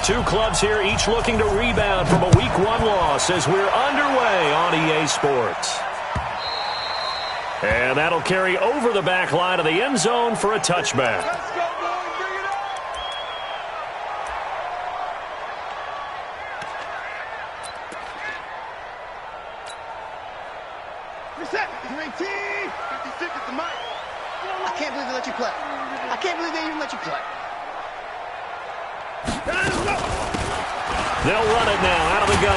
Two clubs here, each looking to rebound from a Week 1 loss as we're underway on EA Sports. And that'll carry over the back line of the end zone for a touchback. Let's go, boys. Bring it up. Reset. 19. 56 at the mic. I can't believe they let you play. I can't believe they even let you play. They'll run it now out of the gun.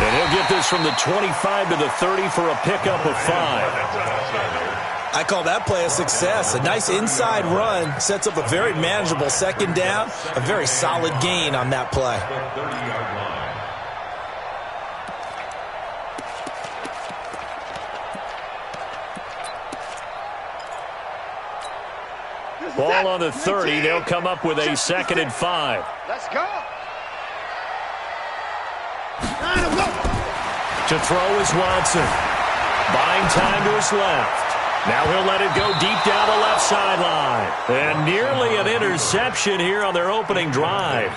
And he'll get this from the 25 to the 30 for a pickup of 5. I call that play a success. A nice inside run sets up a very manageable second down. A very solid gain on that play. Ball on the 30. They'll come up with a 2nd and 5. Let's go. To throw is Watson. Buying time to his left. Now he'll let it go deep down the left sideline. And nearly an interception here on their opening drive.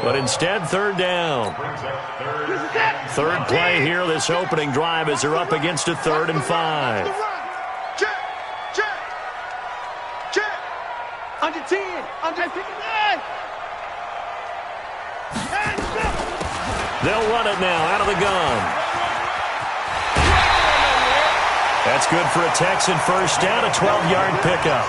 But instead, 3rd down. 3rd play here this opening drive as they're up against a 3rd and 5. Check. Under 10. Under 59. They'll run it now out of the gun. That's good for a Texan first down, a 12-yard pickup.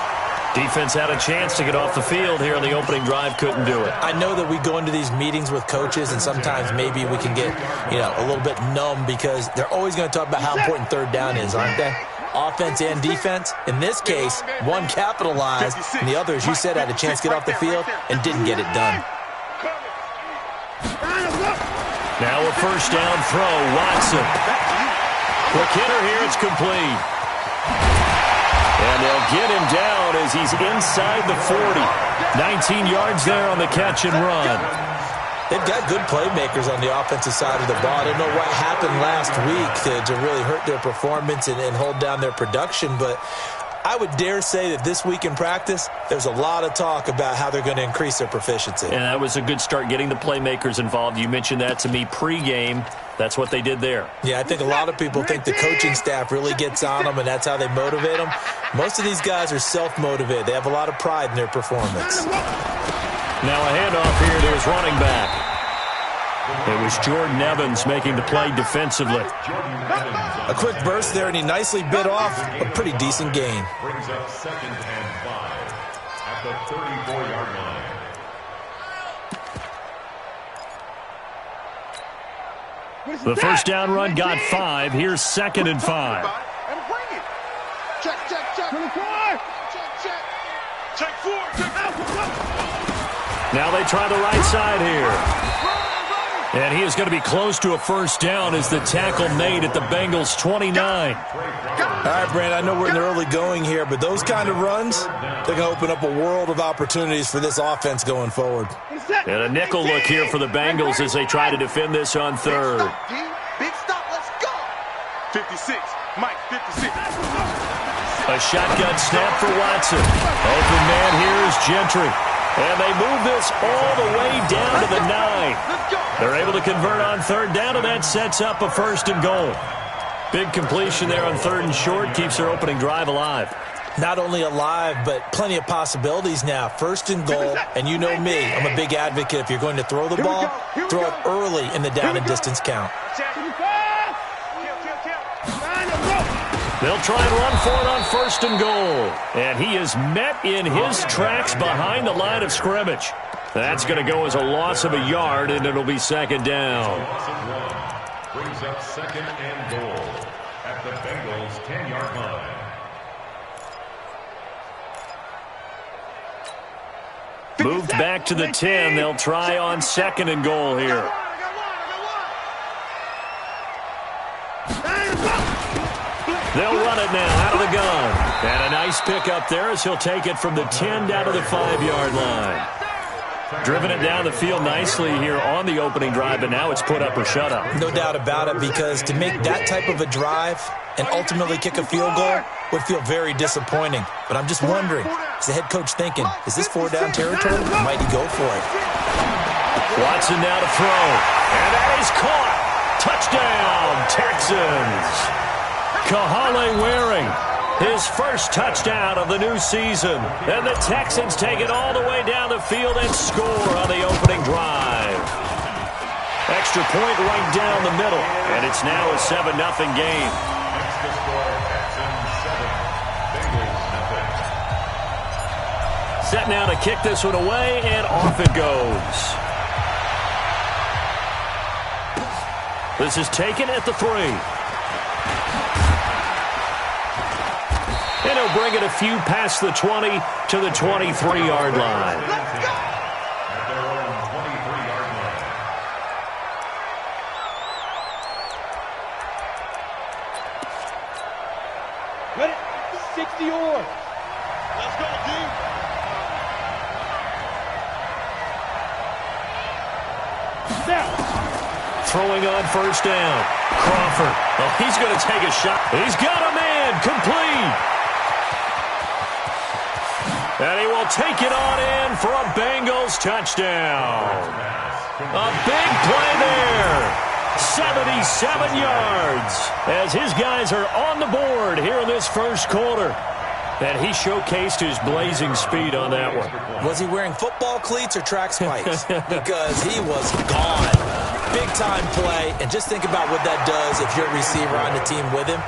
Defense had a chance to get off the field here on the opening drive, couldn't do it. I know that we go into these meetings with coaches, and sometimes maybe we can get, a little bit numb because they're always going to talk about how important 3rd down is, aren't they? Offense and defense. In this case, one capitalized, and the other, as you said, had a chance to get off the field and didn't get it done. Now a first down throw, Watson. Quick hitter here, it's complete. And they'll get him down as he's inside the 40. 19 yards there on the catch and run. They've got good playmakers on the offensive side of the ball. I don't know what happened last week to really hurt their performance and hold down their production, but I would dare say that this week in practice, there's a lot of talk about how they're going to increase their proficiency. And that was a good start getting the playmakers involved. You mentioned that to me pregame. That's what they did there. Yeah, I think a lot of people think the coaching staff really gets on them, and that's how they motivate them. Most of these guys are self-motivated. They have a lot of pride in their performance. Now a handoff here to his running back. It was Jordan Evans making the play defensively. A quick burst there, and he nicely bit off a pretty decent gain. Brings up 2nd and 5 at the 34-yard line. The first down run got 5. Here's 2nd and 5. Check. 24. Check 4. Now they try the right side here. And he is going to be close to a first down as the tackle made at the Bengals 29. All right, Brand, I know we're in the early going here, but those kind of runs, they're going to open up a world of opportunities for this offense going forward. And a nickel look here for the Bengals as they try to defend this on 3rd. Big stop, let's go. 56. Mike, 56. A shotgun snap for Watson. Open man here is Gentry. And they move this all the way down to the 9. They're able to convert on 3rd down, and that sets up a 1st and goal. Big completion there on 3rd and short, keeps their opening drive alive. Not only alive, but plenty of possibilities now. 1st and goal, and you know me, I'm a big advocate. If you're going to throw the ball, throw it early in the down and distance count. They'll try and run for it on 1st and goal. And he is met in his tracks behind the line of scrimmage. That's going to go as a loss of a yard, and it'll be 2nd down. Brings up 2nd and goal at the Bengals 10-yard line. Moved back to the 10. They'll try on 2nd and goal here. They'll run it now out of the gun. And a nice pickup there as he'll take it from the 10 down to the 5-yard line. Driven it down the field nicely here on the opening drive, but now it's put up or shut up. No doubt about it, because to make that type of a drive and ultimately kick a field goal would feel very disappointing. But I'm just wondering, is the head coach thinking, is this 4-down territory, or might he go for it? Watson now to throw. And that is caught. Touchdown, Texans. Kahale Waring, his first touchdown of the new season. And the Texans take it all the way down the field and score on the opening drive. Extra point right down the middle. And it's now a 7-0 game. Extra score, Texans 7, Bengals nothing. Set now to kick this one away, and off it goes. This is taken at the 3. And he'll bring it a few past the 20 to the 23-yard line. At their own 23-yard line. Ready? 60 or. Let's go, D. Snap. Throwing on first down. Crawford. Oh, he's going to take a shot. He's got a man. Complete. And he will take it on in for a Bengals touchdown. A big play there. 77 yards as his guys are on the board here in this first quarter. And he showcased his blazing speed on that one. Was he wearing football cleats or track spikes? Because he was gone. Big-time play, and just think about what that does if you're a receiver on the team with him.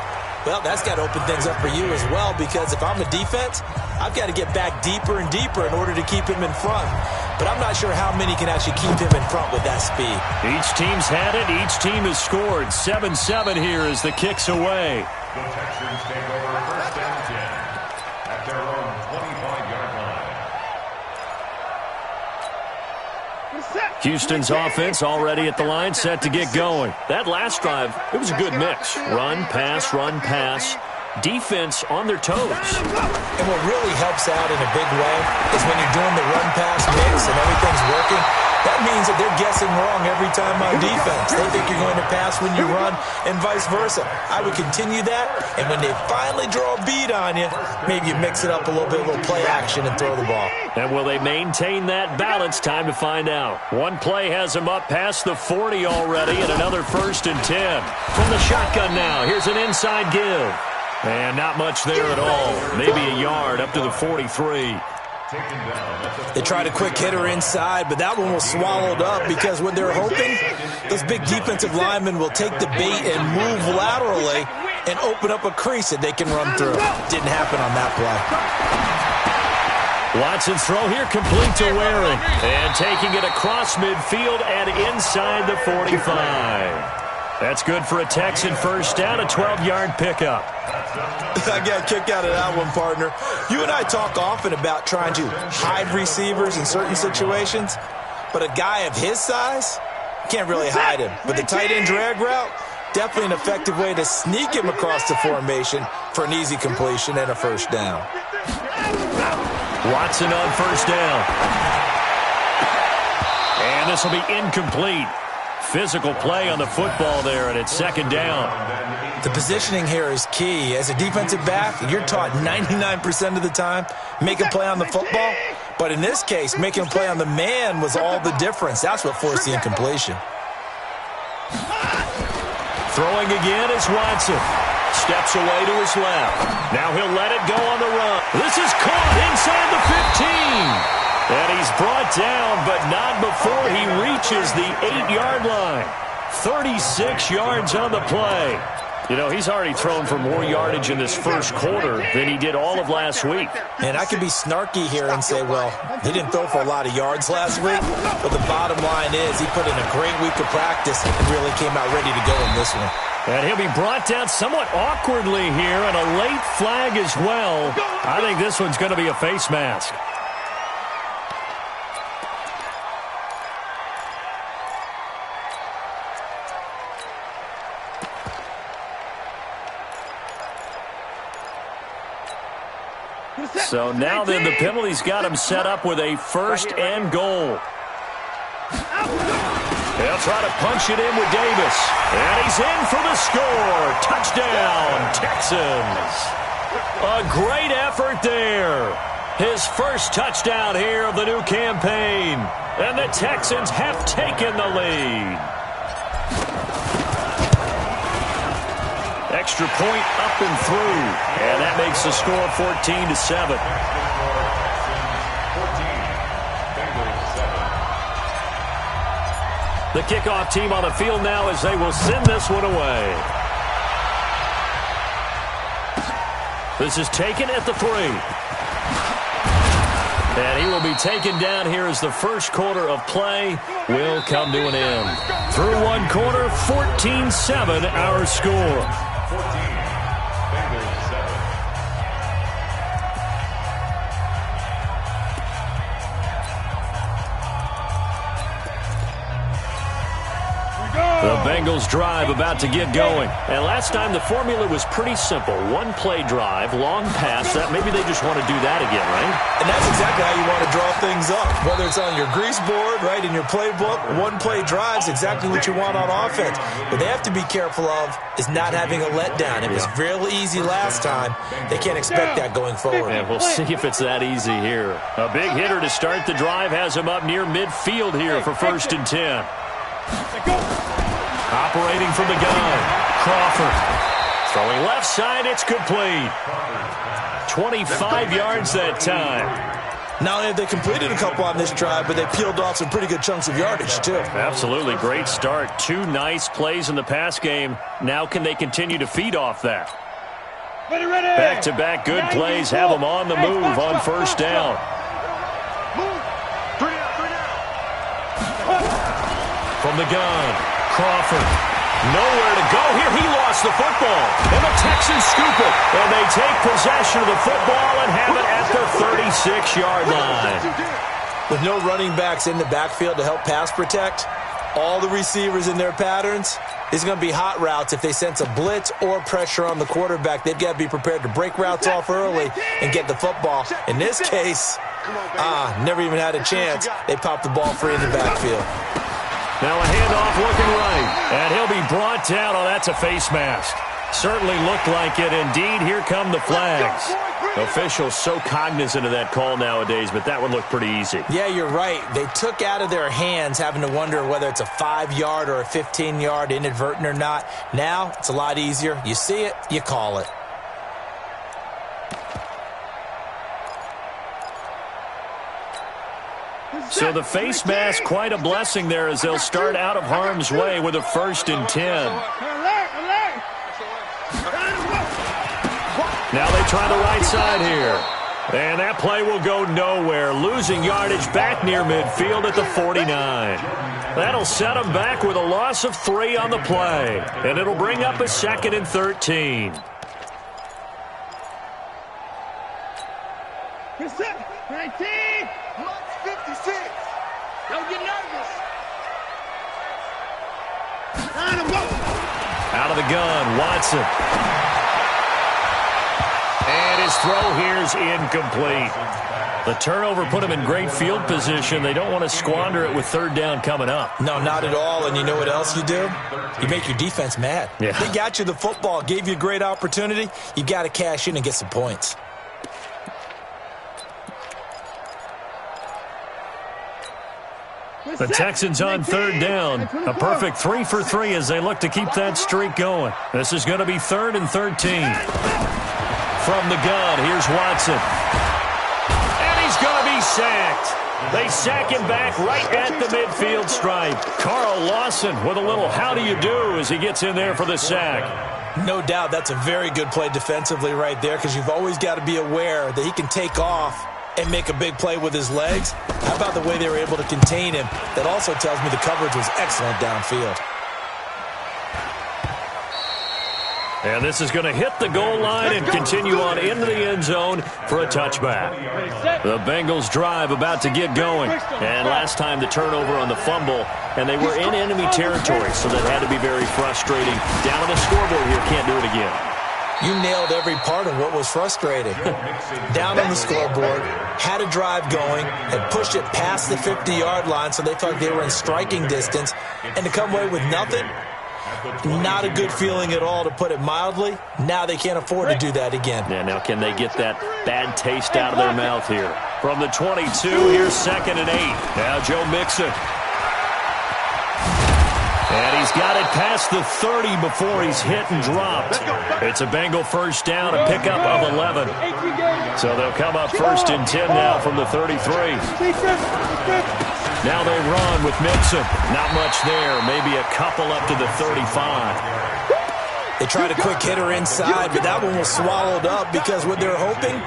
Well, that's got to open things up for you as well, because if I'm a defense, I've got to get back deeper and deeper in order to keep him in front. But I'm not sure how many can actually keep him in front with that speed. Each team's had it. Each team has scored. 7-7 here as the kick's away. The Texans take over first and 10 at their own 25-yard line. Houston's offense already at the line, set to get going. That last drive, it was a good mix. Run, pass, run, pass. Defense on their toes. And what really helps out in a big way is when you're doing the run-pass mix and everything's working, that means that they're guessing wrong every time on defense. They think you're going to pass when you run and vice versa. I would continue that, and when they finally draw a bead on you, maybe you mix it up a little bit, a little play action and throw the ball. And will they maintain that balance? Time to find out. One play has them up past the 40 already, and another 1st and 10. From the shotgun now, here's an inside give. And not much there at all. Maybe a yard up to the 43. They tried a quick hitter inside, but that one was swallowed up because what they're hoping, those big defensive linemen will take the bait and move laterally and open up a crease that they can run through. Didn't happen on that play. Watson's throw here complete to Waring. And taking it across midfield and inside the 45. That's good for a Texan first down, a 12-yard pickup. I got a kick out of that one, partner. You and I talk often about trying to hide receivers in certain situations, but a guy of his size can't really hide him. But the tight end drag route, definitely an effective way to sneak him across the formation for an easy completion and a first down. Watson on first down. And this will be incomplete. Physical play on the football there, and it's 2nd down. The positioning here is key. As a defensive back, you're taught 99% of the time, make a play on the football. But in this case, making a play on the man was all the difference. That's what forced the incompletion. Throwing again is Watson. Steps away to his left. Now he'll let it go on the run. This is caught inside the 15. And he's brought down, but not before he reaches the 8-yard line. 36 yards on the play. You know, he's already thrown for more yardage in this first quarter than he did all of last week. And I could be snarky here and say, well, he didn't throw for a lot of yards last week. But the bottom line is he put in a great week of practice and really came out ready to go in this one. And he'll be brought down somewhat awkwardly here, and a late flag as well. I think this one's going to be a face mask. So now then, the penalty's got him set up with a 1st and goal. They'll try to punch it in with Davis. And he's in for the score. Touchdown, Texans. A great effort there. His first touchdown here of the new campaign. And the Texans have taken the lead. Extra point up and through. And that makes the score 14-7. The kickoff team on the field now as they will send this one away. This is taken at the 3. And he will be taken down here as the first quarter of play will come to an end. Through one quarter, 14-7 our score. The Bengals drive about to get going. And last time the formula was pretty simple. One play drive, long pass. That maybe they just want to do that again, right? And that's exactly how you want to draw things up. Whether it's on your grease board, right, in your playbook, one play drive's exactly what you want on offense. What they have to be careful of is not having a letdown. It was real easy last time. They can't expect that going forward. And we'll see if it's that easy here. A big hitter to start the drive has him up near midfield here for 1st and 10. Operating from the gun, Crawford. Throwing left side, it's complete. 25 yards that time. Not only have they completed a couple on this drive, but they peeled off some pretty good chunks of yardage, too. Absolutely. Great start. 2 nice plays in the pass game. Now can they continue to feed off that? Back-to-back good plays have them on the move on 1st down. From the gun, Crawford. Nowhere to go here. He lost the football. And the Texans scoop it. And they take possession of the football and have it at the 36-yard line. With no running backs in the backfield to help pass protect, all the receivers in their patterns, these are going to be hot routes. If they sense a blitz or pressure on the quarterback, they've got to be prepared to break routes off early and get the football. In this case, never even had a chance. They popped the ball free in the backfield. Now a handoff looking right. And he'll be brought down. Oh, that's a face mask. Certainly looked like it. Indeed, here come the flags. Officials so cognizant of that call nowadays, but that one looked pretty easy. Yeah, you're right. They took out of their hands having to wonder whether it's a 5-yard or a 15-yard, inadvertent or not. Now, it's a lot easier. You see it, you call it. So the face mask, quite a blessing there as they'll start out of harm's way with a 1st and 10. Now they try the right side here. And that play will go nowhere. Losing yardage back near midfield at the 49. That'll set them back with a loss of 3 on the play. And it'll bring up a 2nd and 13. Get set. 19. 56. Don't get nervous. Out of the gun, Watson. And his throw here is incomplete. The turnover put him in great field position. They don't want to squander it with 3rd down coming up. No, not at all. And you know what else you do? You make your defense mad. Yeah. They got you the football, gave you a great opportunity. You got to cash in and get some points. The Texans on 3rd down. A perfect 3 for 3 as they look to keep that streak going. This is going to be 3rd and 13. From the gun, here's Watson. And he's going to be sacked. They sack him back right at the midfield stripe. Carl Lawson with a little how do you do as he gets in there for the sack. No doubt that's a very good play defensively right there because you've always got to be aware that he can take off and make a big play with his legs. How about the way they were able to contain him? That also tells me the coverage was excellent downfield. And this is going to hit the goal line and continue on into the end zone for a touchback. The Bengals drive about to get going. And last time the turnover on the fumble, and they were in enemy territory, so that had to be very frustrating. Down on the scoreboard here, can't do it again. You nailed every part of what was frustrating. Down on the scoreboard, had a drive going, had pushed it past the 50-yard line so they thought they were in striking distance, and to come away with nothing, Not a good feeling at all, to put it mildly. Now they can't afford to do that again. Yeah, now can they get that bad taste out of their mouth here? From the 22, here's 2nd and 8. Now Joe Mixon. And he's got it past the 30 before he's hit and dropped. It's a Bengal first down, a pickup of 11. So they'll come up 1st and 10 now from the 33. Now they run with Mixon. Not much there. Maybe a couple up to the 35. They tried a quick hitter inside, but that one was swallowed up because what they're hoping,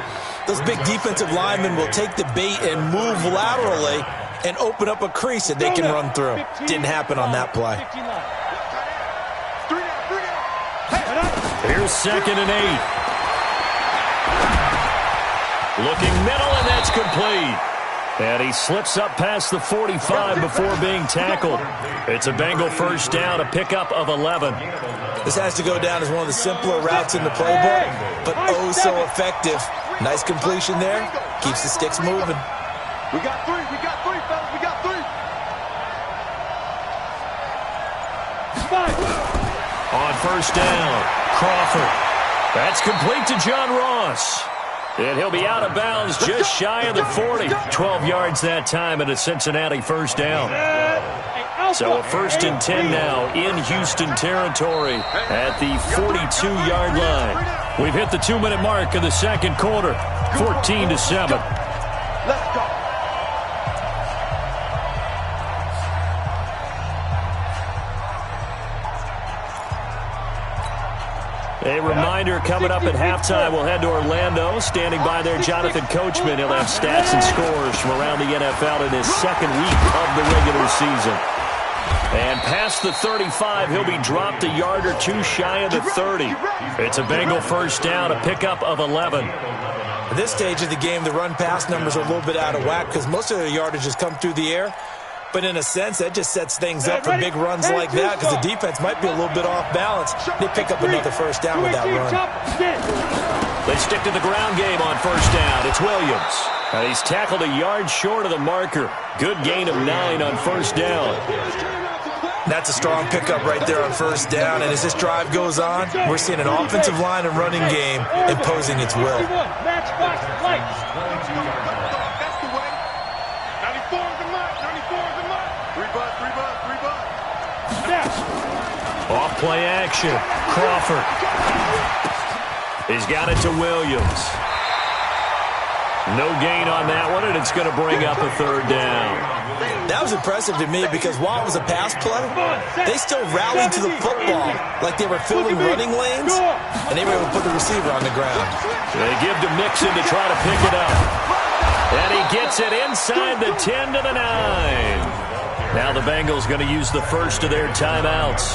those big defensive linemen will take the bait and move laterally and open up a crease that they can run through. Didn't happen on that play. Here's 2nd and 8. Looking middle, and that's complete. And he slips up past the 45 before being tackled. It's a Bengal first down, a pickup of 11. This has to go down as one of the simpler routes in the playbook, but oh so effective. Nice completion there. Keeps the sticks moving. We got three, fellas, we got 3. On first down, Crawford. That's complete to John Ross. And he'll be out of bounds just shy of the 40. 12 yards that time and a Cincinnati first down. So a 1st and 10 now in Houston territory at the 42-yard line. We've hit the 2-minute mark of the second quarter, 14-7. Let's go. A reminder, coming up at halftime, we'll head to Orlando. Standing by there, Jonathan Coachman. He'll have stats and scores from around the NFL in his second week of the regular season. And past the 35, he'll be dropped a yard or 2 shy of the 30. It's a Bengal first down, a pickup of 11. At this stage of the game, the run-pass numbers are a little bit out of whack because most of their yardage has come through the air. But in a sense, that just sets things up for big runs like that because the defense might be a little bit off balance. They pick up another first down with that run. They stick to the ground game on first down. It's Williams. And he's tackled a yard short of the marker. Good gain of 9 on first down. That's a strong pickup right there on first down. And as this drive goes on, we're seeing an offensive line and running game imposing its will. Off play action. Crawford. He's got it to Williams. No gain on that one, and it's going to bring up a 3rd down. That was impressive to me because while it was a pass play, they still rallied to the football like they were filling running lanes, and they were able to put the receiver on the ground. They give to Mixon to try to pick it up. And he gets it inside the 10 to the 9. Now the Bengals going to use the first of their timeouts,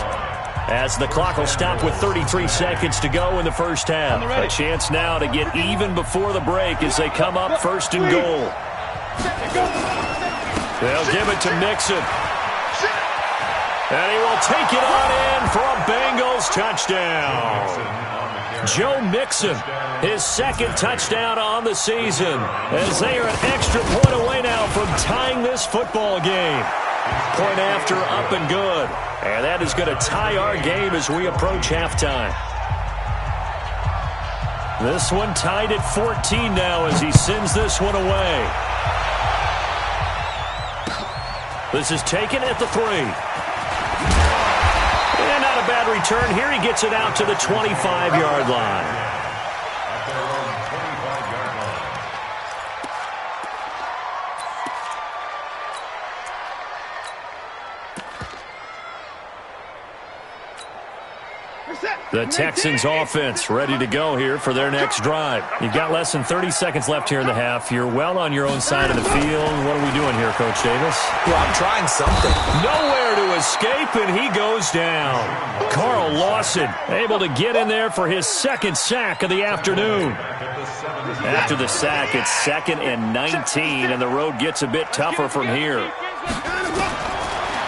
as the clock will stop with 33 seconds to go in the first half. A chance now to get even before the break as they come up 1st and goal. They'll give it to Mixon. And he will take it on in for a Bengals touchdown. Joe Mixon, his 2nd touchdown on the season, as they are an extra point away now from tying this football game. Point after, up and good. And that is going to tie our game as we approach halftime. This one tied at 14 now as he sends this one away. This is taken at the 3. And not a bad return here. He gets it out to the 25-yard line. The Texans offense ready to go here for their next drive. You've got less than 30 seconds left here in the half. You're well on your own side of the field. What are we doing here, Coach Davis? Well, I'm trying something. Nowhere to escape, and he goes down. Carl Lawson able to get in there for his 2nd sack of the afternoon. After the sack, it's 2nd and 19, and the road gets a bit tougher from here.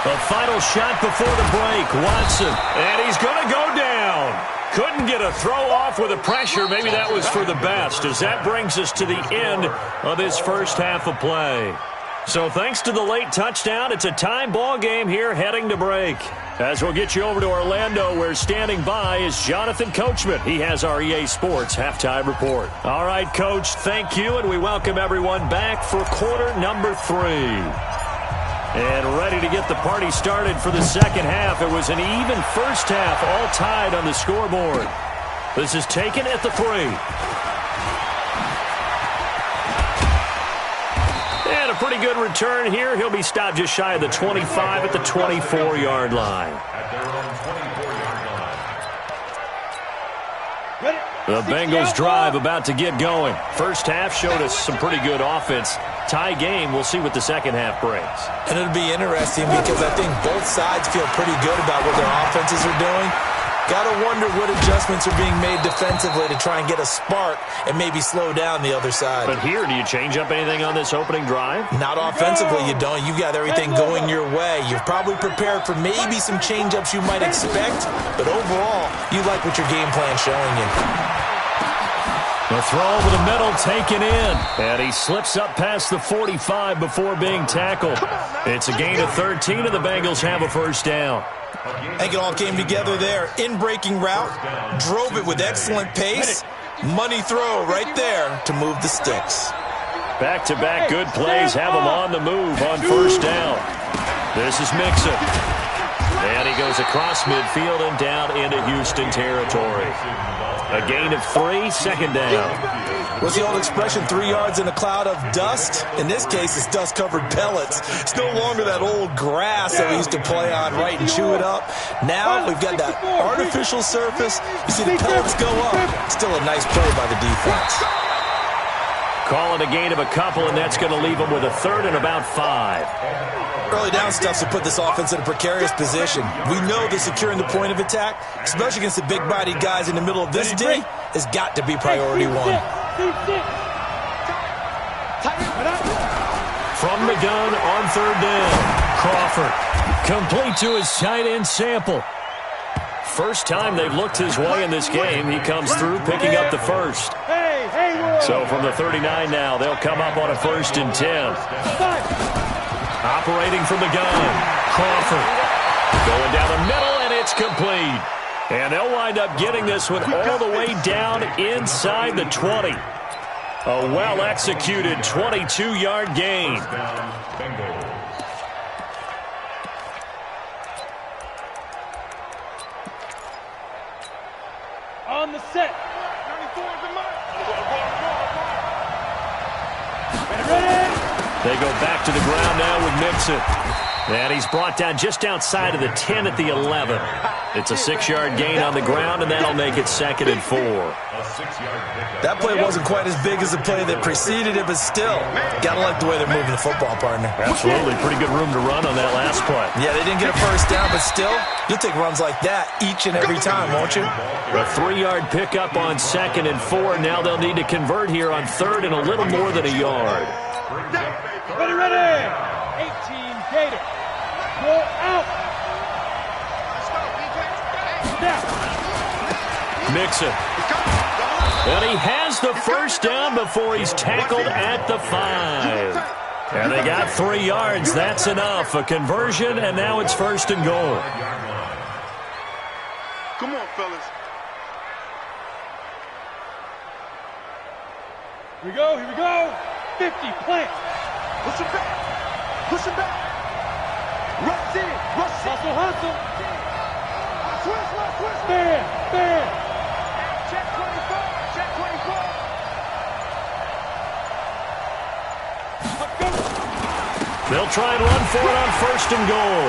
The final shot before the break, Watson, and he's going to go down. Couldn't get a throw off with the pressure. Maybe that was for the best, as that brings us to the end of this first half of play. So thanks to the late touchdown, it's a tie ball game here heading to break. As we'll get you over to Orlando, where standing by is Jonathan Coachman. He has our EA Sports halftime report. All right, Coach, thank you, and we welcome everyone back for quarter number 3. And ready to get the party started for the second half. It was an even first half, all tied on the scoreboard. This is taken at the 3. And a pretty good return here. He'll be stopped just shy of the 25 at the 24-yard line. The Bengals drive about to get going. First half showed us some pretty good offense. Tie game, we'll see what the second half brings. And it'll be interesting because I think both sides feel pretty good about what their offenses are doing. Got to wonder what adjustments are being made defensively to try and get a spark and maybe slow down the other side. But here, do you change up anything on this opening drive? Not offensively, you don't. You've got everything going your way. You've probably prepared for maybe some change-ups you might expect, but overall, you like what your game plan's showing you. The throw over the middle taken in, and he slips up past the 45 before being tackled. It's a gain of 13, and the Bengals have a first down. I think it all came together there. In-breaking route, drove it with excellent pace. Money throw right there to move the sticks. Back-to-back good plays have him on the move on first down. This is Mixon. And he goes across midfield and down into Houston territory. A gain of 3, second down. What's the old expression, 3 yards in a cloud of dust? In this case, it's dust-covered pellets. It's no longer that old grass that we used to play on, right, and chew it up. Now we've got that artificial surface. You see the pellets go up. Still a nice play by the defense. Calling a gain of a couple, and that's going to leave him with a third and about 5. Early down stuff to put this offense in a precarious position. We know that securing the point of attack, especially against the big-bodied guys in the middle of this D, has got to be priority 1. From the gun on third down, Crawford. Complete to his tight end Sample. First time they've looked his way in this game, he comes through picking up the first. So from the 39 now, they'll come up on a 1st and 10. Operating from the gun, Crawford. Going down the middle, and it's complete. And they'll wind up getting this one all the way down inside the 20. A well-executed 22-yard gain. On the set. They go back to the ground now with Mixon. And he's brought down just outside of the 10 at the 11. It's a 6-yard gain on the ground, and that'll make it 2nd and 4. That play wasn't quite as big as the play that preceded it, but still, gotta like the way they're moving the football, partner. Absolutely. Pretty good room to run on that last play. Yeah, they didn't get a first down, but still, you'll take runs like that each and every time, won't you? A 3-yard pickup on 2nd and 4. Now they'll need to convert here on 3rd and a little more than a yard. Ready. 18 Gator. Go out. Mixon. And he has the first down before he's tackled at the 5. And they got 3 yards. That's enough. A conversion, and now it's 1st and goal. Come on, fellas. Here we go. 50, plant. Push him back. Push him back. Rush in. Rush in. Hustle. Twist. Bam. Check 24. Check 24. They'll try and run for it on 1st and goal.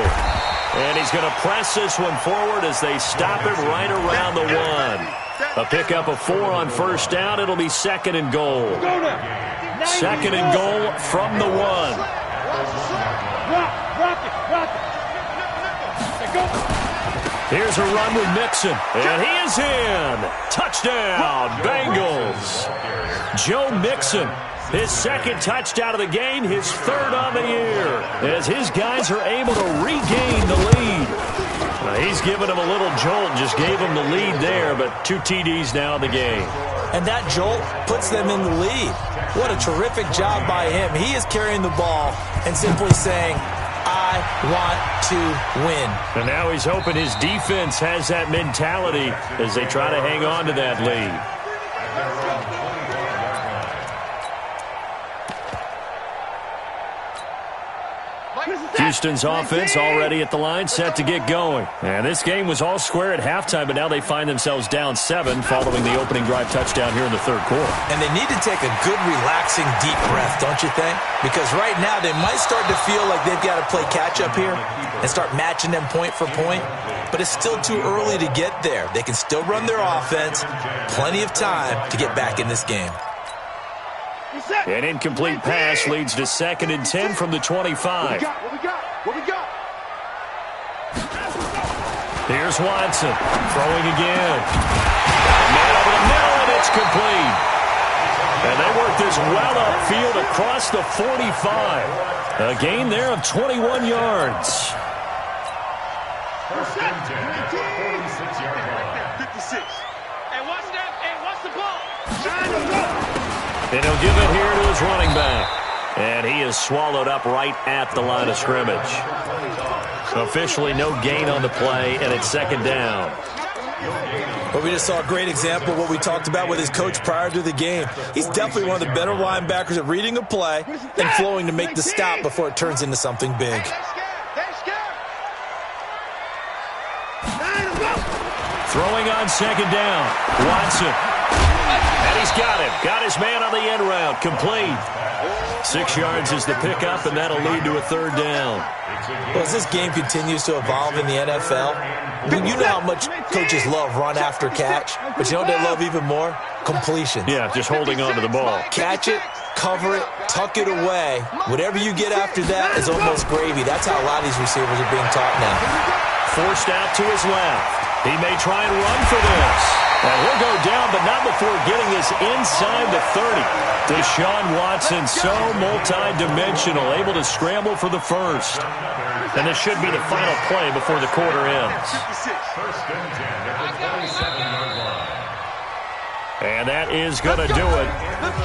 And he's going to press this one forward as they stop it right around the 1. A pickup of 4 on 1st down. It'll be 2nd and goal. 2nd and goal from the 1. Rock it. Here's a run with Mixon, and he is in. Touchdown, Bengals. Joe Mixon, his 2nd touchdown of the game, his 3rd on the year, as his guys are able to regain the lead. He's given him a little jolt, just gave him the lead there, but 2 TDs now in the game. And that jolt puts them in the lead. What a terrific job by him. He is carrying the ball and simply saying, I want to win. And now he's hoping his defense has that mentality as they try to hang on to that lead. Houston's offense already at the line, set to get going. And this game was all square at halftime, but now they find themselves down 7 following the opening drive touchdown here in the third quarter. And they need to take a good, relaxing, deep breath, don't you think? Because right now they might start to feel like they've got to play catch-up here and start matching them point for point. But it's still too early to get there. They can still run their offense. Plenty of time to get back in this game. An incomplete pass leads to 2nd and 10 from the 25. What we got? Here's Watson throwing again. Man over the middle, and it's complete. And they work this well upfield across the 45. A gain there of 21 yards. First and 10 at the 46-yard line. 56. Hey, watch that. Hey, watch the ball. And he'll give it here to his running back. And he is swallowed up right at the line of scrimmage. Officially no gain on the play, and it's 2nd down. But we just saw a great example of what we talked about with his coach prior to the game. He's definitely one of the better linebackers at reading a play and flowing to make the stop before it turns into something big. Throwing on 2nd down. Watson. And he's got him. Got his man on the end route. Complete. 6 yards is the pickup, and that'll lead to a 3rd down. Well, as this game continues to evolve in the NFL, you know how much coaches love run after catch, but you know what they love even more? Completion. Yeah, just holding on to the ball. Catch it, cover it, tuck it away. Whatever you get after that is almost gravy. That's how a lot of these receivers are being taught now. Forced out to his left. He may try and run for this. And he'll go down, but not before getting this inside the 30. Deshaun Watson, so multi-dimensional, able to scramble for the first. And this should be the final play before the quarter ends. First and 10 at the 27-yard line. And that is going to do it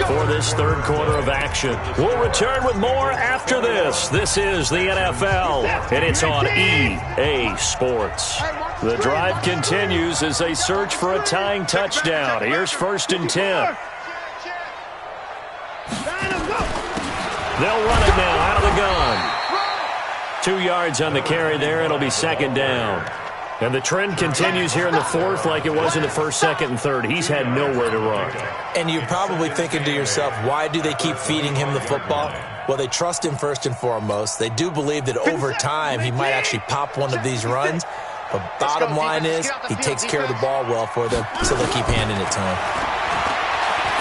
for this third quarter of action. We'll return with more after this. This is the NFL, and it's on EA Sports. The drive continues as they search for a tying touchdown. Here's 1st and 10. They'll run it now out of the gun. 2 yards on the carry there. It'll be 2nd down. And the trend continues here in the 4th like it was in the 1st, 2nd, and 3rd. He's had nowhere to run. And you're probably thinking to yourself, why do they keep feeding him the football? Well, they trust him first and foremost. They do believe that over time he might actually pop one of these runs. But bottom line is he takes care of the ball well for them, so they keep handing it to him.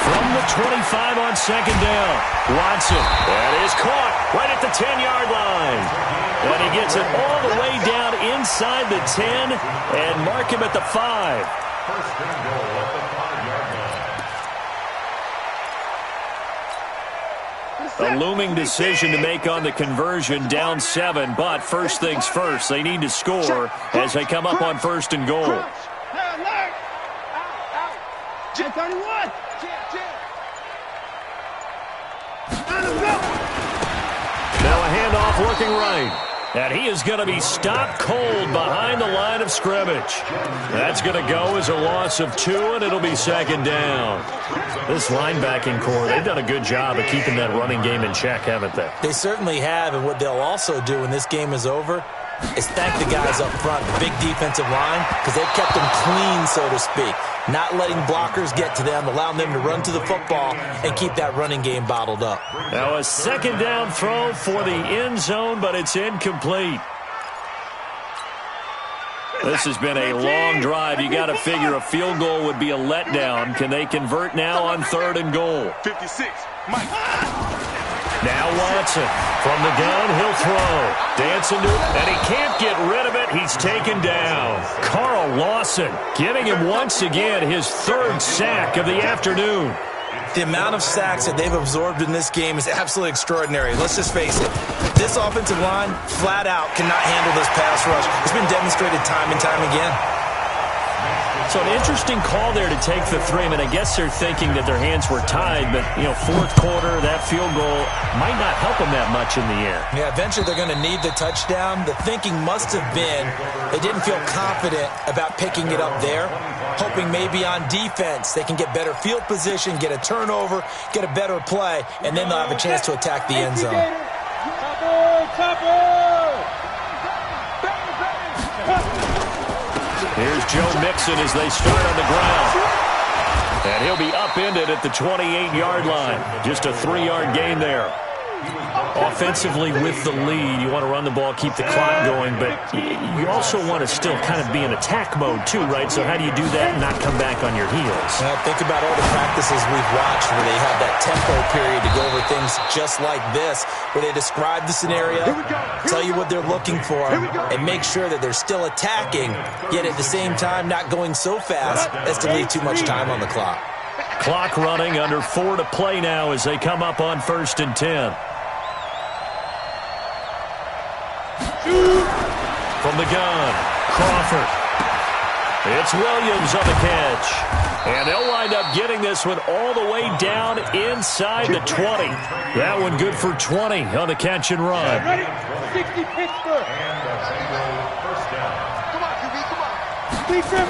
From the 25 on 2nd down, Watson. That is caught right at the 10-yard line. And he gets it all the way down inside the 10 and mark him at the 5. First and goal at the 5-yard line. A looming decision to make on the conversion, down 7. But first things first, they need to score as they come up on 1st and goal. J31. Now a handoff looking right. And he is going to be stopped cold behind the line of scrimmage. That's going to go as a loss of 2, and it'll be 2nd down. This linebacking core, they've done a good job of keeping that running game in check, haven't they? They certainly have, and what they'll also do when this game is over is thank the guys up front, the big defensive line, because they've kept them clean, so to speak. Not letting blockers get to them, allowing them to run to the football and keep that running game bottled up. Now a 2nd down throw for the end zone, but it's incomplete. This has been a long drive. You got to figure a field goal would be a letdown. Can they convert now on 3rd and goal? 56. Mike. Now Watson from the gun, he'll throw. Dancing to it, and he can't get rid of it. He's taken down. Carl Lawson giving him once again his 3rd sack of the afternoon. The amount of sacks that they've absorbed in this game is absolutely extraordinary. Let's just face it. This offensive line, flat out, cannot handle this pass rush. It's been demonstrated time and time again. So an interesting call there to take the 3. I mean, I guess they're thinking that their hands were tied, but, fourth quarter, that field goal might not help them that much in the end. Yeah, eventually they're going to need the touchdown. The thinking must have been they didn't feel confident about picking it up there, hoping maybe on defense they can get better field position, get a turnover, get a better play, and then they'll have a chance to attack the end zone. Here's Joe Mixon as they start on the ground. And he'll be upended at the 28-yard line. Just a 3-yard gain there. Offensively with the lead, you want to run the ball, keep the clock going, but you also want to still kind of be in attack mode too, right? So how do you do that and not come back on your heels? Think about all the practices we've watched where they have that tempo period to go over things just like this, where they describe the scenario, tell you what they're looking for, and make sure that they're still attacking, yet at the same time not going so fast as to leave too much time on the clock. Clock running, under 4 to play now as they come up on 1st and 10. From the gun, Crawford. It's Williams on the catch. And they'll wind up getting this one all the way down inside the 20. That one good for 20 on the catch and run. Ready? 60 Pittsburgh. Come on, QB, come on. Big trip.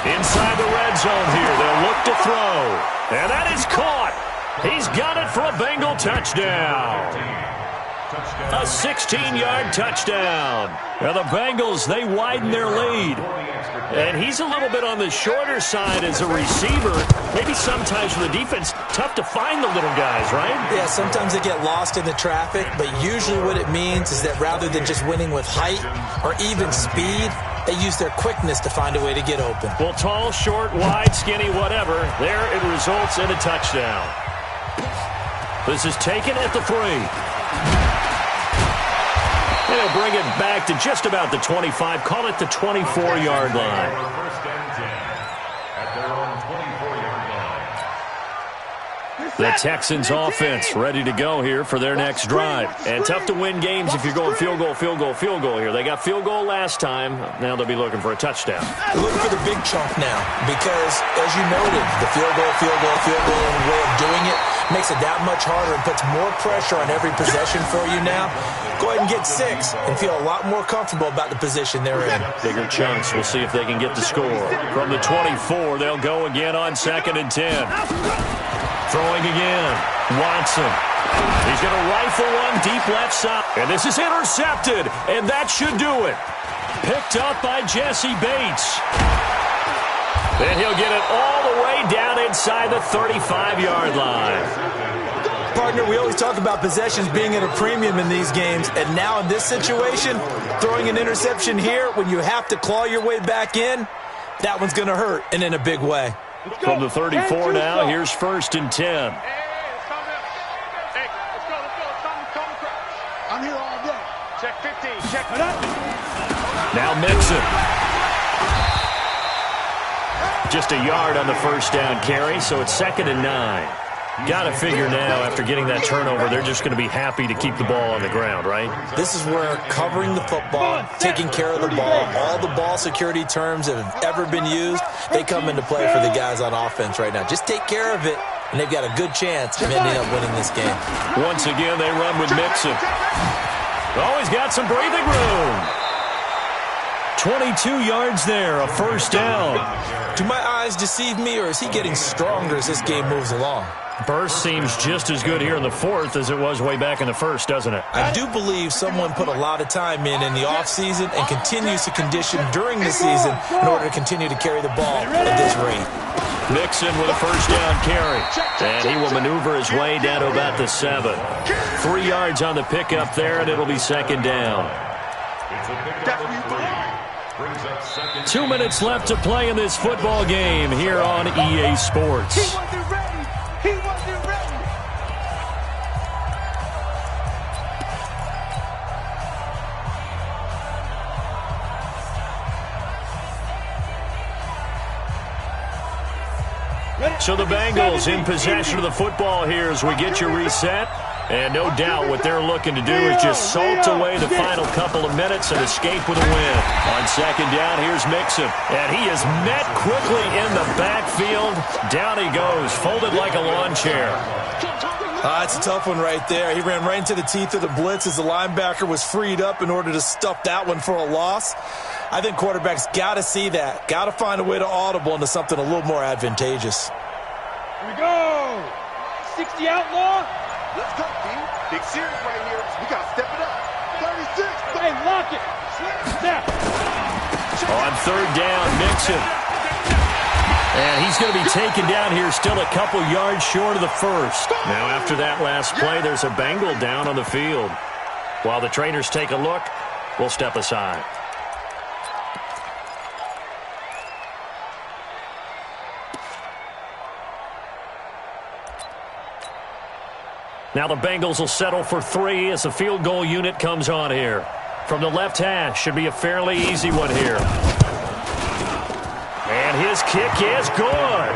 Inside the red zone here, they'll look to throw. And that is caught. He's got it for a Bengal touchdown. A 16-yard touchdown. Now the Bengals, they widen their lead. And he's a little bit on the shorter side as a receiver. Maybe sometimes for the defense, tough to find the little guys, right? Yeah, sometimes they get lost in the traffic, but usually what it means is that rather than just winning with height or even speed, they use their quickness to find a way to get open. Well, tall, short, wide, skinny, whatever, there it results in a touchdown. This is taken at the 3. They'll bring it back to just about the 25. Call it the 24-yard line. First and 10 at their own 24-yard line. The Texans offense ready to go here for their next drive. And tough to win games if you're going field goal, field goal, field goal here. They got field goal last time. Now they'll be looking for a touchdown. Looking for the big chunk now because, as you noted, the field goal, and way of doing it makes it that much harder and puts more pressure on every possession for you now. Go ahead and get 6 and feel a lot more comfortable about the position they're in. Bigger chunks. We'll see if they can get the score. From the 24, they'll go again on 2nd and 10. Throwing again. Watson. He's going to rifle one deep left side. And this is intercepted. And that should do it. Picked up by Jesse Bates. Then he'll get it all the way down inside the 35-yard line. Partner, we always talk about possessions being at a premium in these games, and now in this situation, throwing an interception here when you have to claw your way back in, that one's going to hurt, and in a big way. From the 34 now, here's 1st and 10. I'm here all day. Check 15. Check. Now Mixon. Just a yard on the first down carry, so it's 2nd and 9. Got to figure now, after getting that turnover, they're just going to be happy to keep the ball on the ground, right? This is where covering the football, taking care of the ball, all the ball security terms that have ever been used, they come into play for the guys on offense right now. Just take care of it, and they've got a good chance of ending up winning this game. Once again, they run with Mixon. Oh, he's got some breathing room. 22 yards there, a first down. Do my eyes deceive me, or is he getting stronger as this game moves along? Burst seems just as good here in the 4th as it was way back in the 1st, doesn't it? I do believe someone put a lot of time in the offseason and continues to condition during the season in order to continue to carry the ball at this rate. Mixon with a first down carry. And he will maneuver his way down to about the 7. 3 yards on the pickup there, and it'll be 2nd down. It's a pickup for 3. Brings up 2nd. 2 minutes left to play in this football game here on EA Sports. He wasn't ready. He wasn't ready. So the Bengals in possession of the football here as we get you reset. And no doubt what they're looking to do is just salt away the final couple of minutes and escape with a win. On second down, here's Mixon. And he is met quickly in the backfield. Down he goes, folded like a lawn chair. It's a tough one right there. He ran right into the teeth of the blitz as the linebacker was freed up in order to stuff that one for a loss. I think quarterbacks got to see that. Got to find a way to audible into something a little more advantageous. Here we go. 60 outlaw. Let's go, team. Big series right here. We got to step it up. 36. Hey, lock it. Snap. On third down, Mixon. And he's going to be taken down here still a couple yards short of the first. Now after that last play, there's a Bengal down on the field. While the trainers take a look, we'll step aside. Now the Bengals will settle for 3 as the field goal unit comes on here. From the left hash, should be a fairly easy one here. And his kick is good.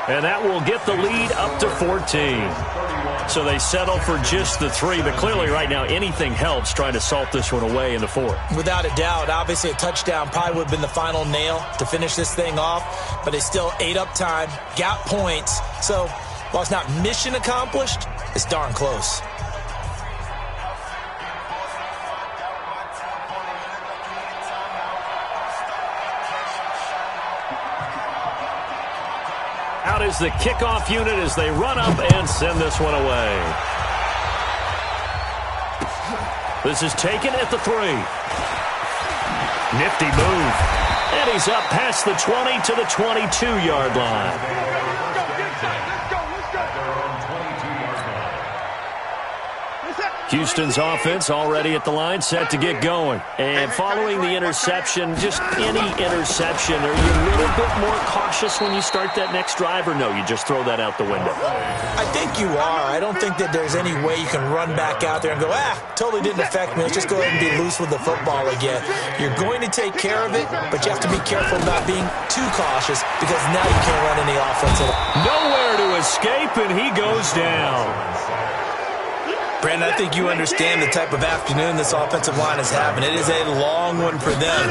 And that will get the lead up to 14. So they settle for just the 3, but clearly right now anything helps trying to salt this one away in the 4th. Without a doubt, obviously a touchdown probably would have been the final nail to finish this thing off, but they still ate up time, got points. So while it's not mission accomplished, it's darn close. Out is the kickoff unit as they run up and send this one away. This is taken at the 3. Nifty move. And he's up past the 20 to the 22-yard line. Houston's offense already at the line, set to get going. And following the interception, just any interception, are you a little bit more cautious when you start that next drive, or no, you just throw that out the window? I think you are. I don't think that there's any way you can run back out there and go, totally didn't affect me. Let's just go ahead and be loose with the football again. You're going to take care of it, but you have to be careful about being too cautious because now you can't run any offense at all. Nowhere to escape, and he goes down. Brandon, I think you understand the type of afternoon this offensive line is having. It is a long one for them.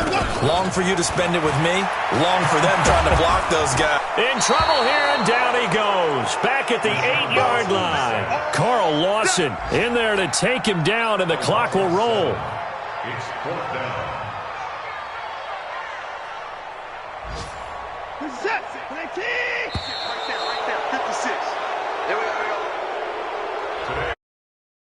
Long for you to spend it with me. Long for them trying to block those guys. In trouble here, and down he goes. Back at the 8-yard line. Carl Lawson in there to take him down, and the clock will roll. It's 4th down. Right there, 56.